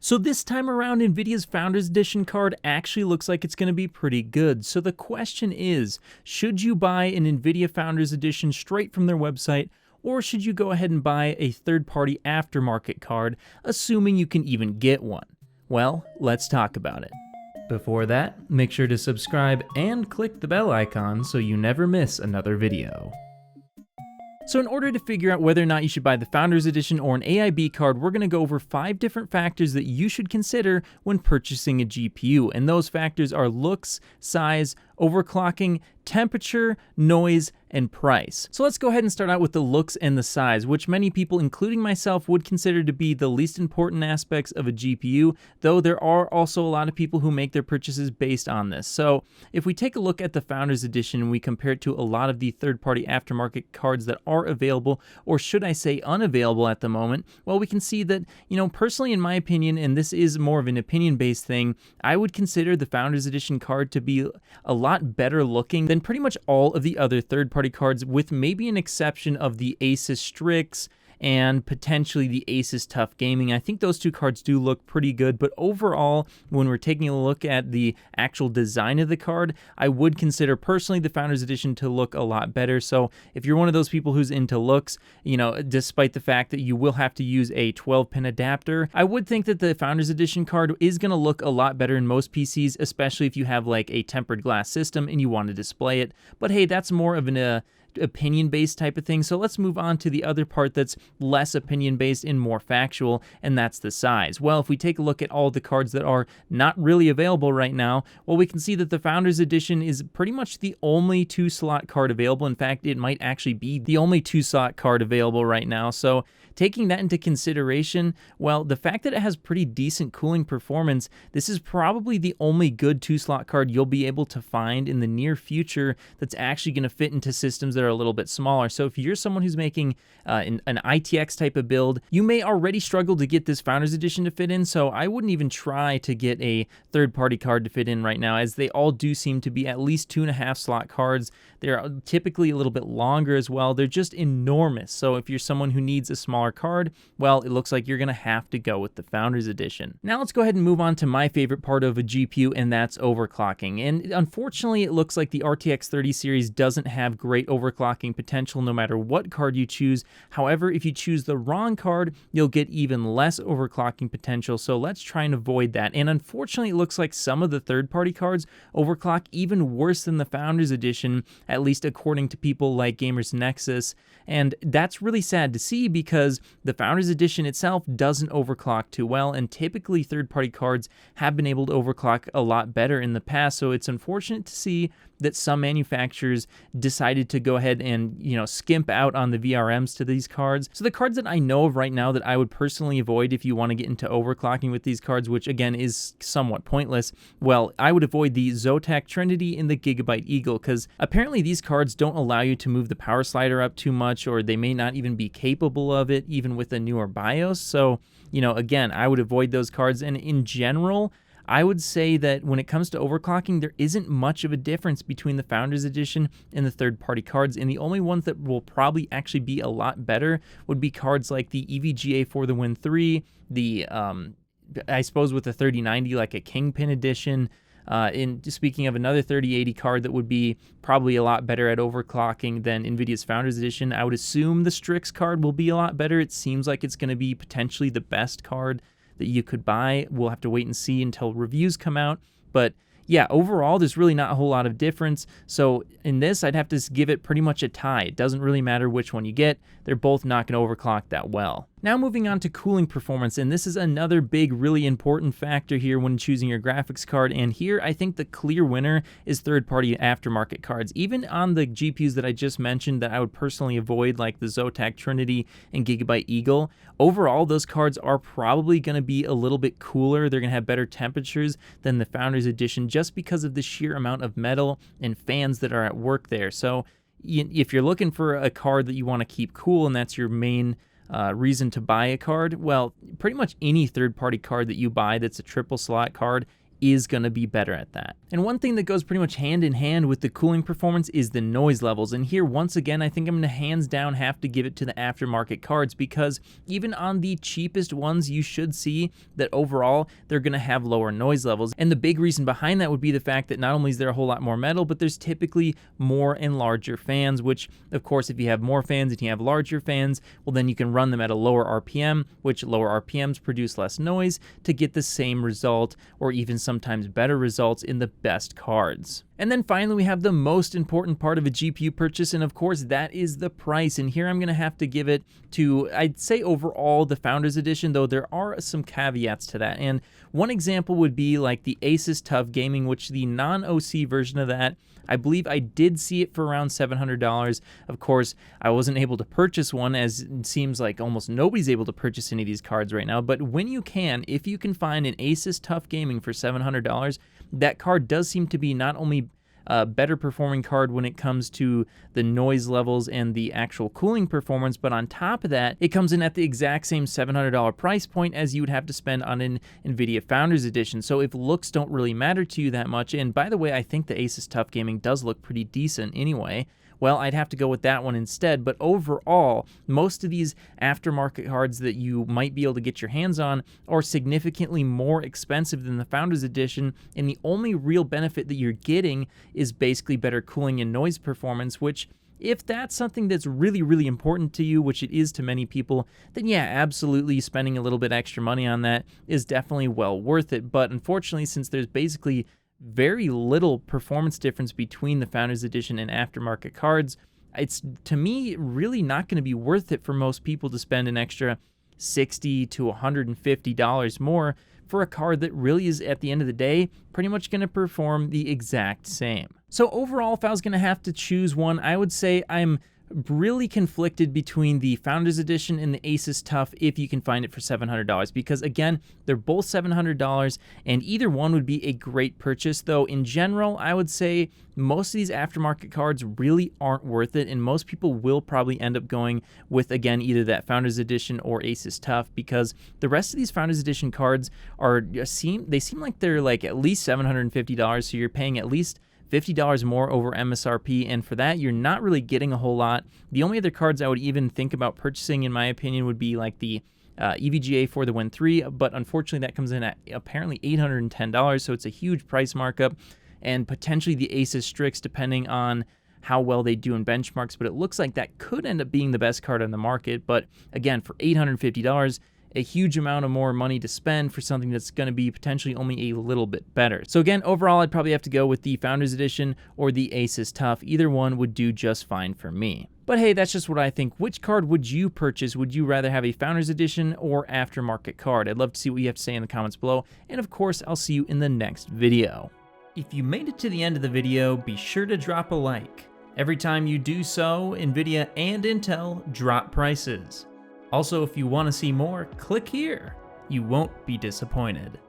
So this time around, Nvidia's Founders Edition card actually looks like it's going to be pretty good. So the question is, should you buy an Nvidia Founders Edition straight from their website, or should you go ahead and buy a third-party aftermarket card, assuming you can even get one? Well, let's talk about it. Before that, make sure to subscribe and click the bell icon so you never miss another video. So in order to figure out whether or not you should buy the Founders Edition or an AIB card, we're going to go over 5 different factors that you should consider when purchasing a GPU. And those factors are looks, size, overclocking, temperature, noise, and price. So let's go ahead and start out with the looks and the size, which many people, including myself, would consider to be the least important aspects of a GPU, though there are also a lot of people who make their purchases based on this. So if we take a look at the Founders Edition and we compare it to a lot of the third-party aftermarket cards that are available, or should I say unavailable at the moment, well, we can see that, personally in my opinion, and this is more of an opinion-based thing, I would consider the Founders Edition card to be a lot better looking than pretty much all of the other third-party cards, with maybe an exception of the ASUS Strix and potentially the ASUS TUF Gaming. I think those two cards do look pretty good, but overall, when we're taking a look at the actual design of the card, I would consider personally the Founders Edition to look a lot better. So if you're one of those people who's into looks, despite the fact that you will have to use a 12-pin adapter, I would think that the Founders Edition card is going to look a lot better in most PCs, especially if you have like a tempered glass system and you want to display it. But hey, that's more of an opinion-based type of thing. So let's move on to the other part that's less opinion-based and more factual, and that's the size. Well, if we take a look at all the cards that are not really available right now, well, we can see that the Founders Edition is pretty much the only 2-slot card available. In fact, it might actually be the only 2-slot card available right now. So taking that into consideration, well, the fact that it has pretty decent cooling performance, this is probably the only good 2-slot card you'll be able to find in the near future that's actually going to fit into systems that are a little bit smaller. So if you're someone who's making an ITX type of build, you may already struggle to get this Founders Edition to fit in, so I wouldn't even try to get a third-party card to fit in right now, as they all do seem to be at least 2.5-slot cards. They're typically a little bit longer as well. They're just enormous. So if you're someone who needs a smaller card, well, it looks like you're going to have to go with the Founders Edition. Now let's go ahead and move on to my favorite part of a GPU, and that's overclocking. And unfortunately, it looks like the RTX 30 series doesn't have great overclocking potential no matter what card you choose. However, if you choose the wrong card, you'll get even less overclocking potential. So let's try and avoid that. And unfortunately, it looks like some of the third-party cards overclock even worse than the Founders Edition, at least according to people like Gamers Nexus. And that's really sad to see, because the Founders Edition itself doesn't overclock too well, and typically third-party cards have been able to overclock a lot better in the past. So it's unfortunate to see that some manufacturers decided to go ahead and, skimp out on the VRMs to these cards. So the cards that I know of right now that I would personally avoid if you want to get into overclocking with these cards, which again is somewhat pointless, well, I would avoid the Zotac Trinity and the Gigabyte Eagle, because apparently these cards don't allow you to move the power slider up too much, or they may not even be capable of it, even with a newer BIOS. So, again, I would avoid those cards. And in general, I would say that when it comes to overclocking, there isn't much of a difference between the Founders Edition and the third-party cards, and the only ones that will probably actually be a lot better would be cards like the EVGA for the Win 3, the, I suppose with the 3090, like a Kingpin Edition. Speaking of another 3080 card that would be probably a lot better at overclocking than NVIDIA's Founders Edition, I would assume the Strix card will be a lot better. It seems like it's going to be potentially the best card that you could buy. We'll have to wait and see until reviews come out. But yeah, overall, there's really not a whole lot of difference. So in this, I'd have to give it pretty much a tie. It doesn't really matter which one you get. They're both not going to overclock that well. Now moving on to cooling performance, and this is another big, really important factor here when choosing your graphics card, and here I think the clear winner is third-party aftermarket cards. Even on the GPUs that I just mentioned that I would personally avoid, like the Zotac Trinity and Gigabyte Eagle, overall those cards are probably going to be a little bit cooler. They're going to have better temperatures than the Founders Edition just because of the sheer amount of metal and fans that are at work there. So if you're looking for a card that you want to keep cool and that's your main reason to buy a card, well, pretty much any third-party card that you buy that's a triple slot card is going to be better at that. And one thing that goes pretty much hand in hand with the cooling performance is the noise levels. And here, once again, I think I'm going to hands down have to give it to the aftermarket cards, because even on the cheapest ones, you should see that overall they're going to have lower noise levels. And the big reason behind that would be the fact that not only is there a whole lot more metal, but there's typically more and larger fans, which of course, if you have more fans and you have larger fans, well, then you can run them at a lower RPM, which lower RPMs produce less noise to get the same result, or even sometimes better results in the best cards. And then finally, we have the most important part of a GPU purchase, and of course, that is the price. And here I'm going to have to give it to, I'd say overall, the Founders Edition, though there are some caveats to that. And one example would be like the ASUS TUF Gaming, which the non-OC version of that, I believe I did see it for around $700. Of course, I wasn't able to purchase one, as it seems like almost nobody's able to purchase any of these cards right now. But when you can, if you can find an ASUS TUF Gaming for $700, that card does seem to be not only a better performing card when it comes to the noise levels and the actual cooling performance, but on top of that, it comes in at the exact same $700 price point as you would have to spend on an Nvidia Founders Edition. So if looks don't really matter to you that much, and by the way, I think the ASUS TUF Gaming does look pretty decent anyway, well, I'd have to go with that one instead. But overall, most of these aftermarket cards that you might be able to get your hands on are significantly more expensive than the Founders Edition, and the only real benefit that you're getting is basically better cooling and noise performance, which, if that's something that's really, really important to you, which it is to many people, then yeah, absolutely spending a little bit extra money on that is definitely well worth it. But unfortunately, since there's basically very little performance difference between the Founders Edition and aftermarket cards, it's, to me, really not going to be worth it for most people to spend an extra $60 to $150 more for a card that really is, at the end of the day, pretty much going to perform the exact same. So overall, if I was going to have to choose one, I would say I'm really conflicted between the Founders Edition and the ASUS TUF if you can find it for $700, because again, they're both $700 and either one would be a great purchase. Though in general, I would say most of these aftermarket cards really aren't worth it, and most people will probably end up going with, again, either that Founders Edition or ASUS TUF, because the rest of these Founders Edition cards seem like they're like at least $750, so you're paying at least $50 more over MSRP, and for that, you're not really getting a whole lot. The only other cards I would even think about purchasing, in my opinion, would be like the EVGA for the Win 3, but unfortunately that comes in at apparently $810, so it's a huge price markup, and potentially the ASUS Strix, depending on how well they do in benchmarks, but it looks like that could end up being the best card on the market. But again, for $850, a huge amount of more money to spend for something that's going to be potentially only a little bit better. So again, overall, I'd probably have to go with the Founders Edition or the ASUS TUF. Either one would do just fine for me. But hey, that's just what I think. Which card would you purchase? Would you rather have a Founders Edition or aftermarket card? I'd love to see what you have to say in the comments below. And of course, I'll see you in the next video. If you made it to the end of the video, be sure to drop a like. Every time you do so, Nvidia and Intel drop prices. Also, if you want to see more, click here. You won't be disappointed.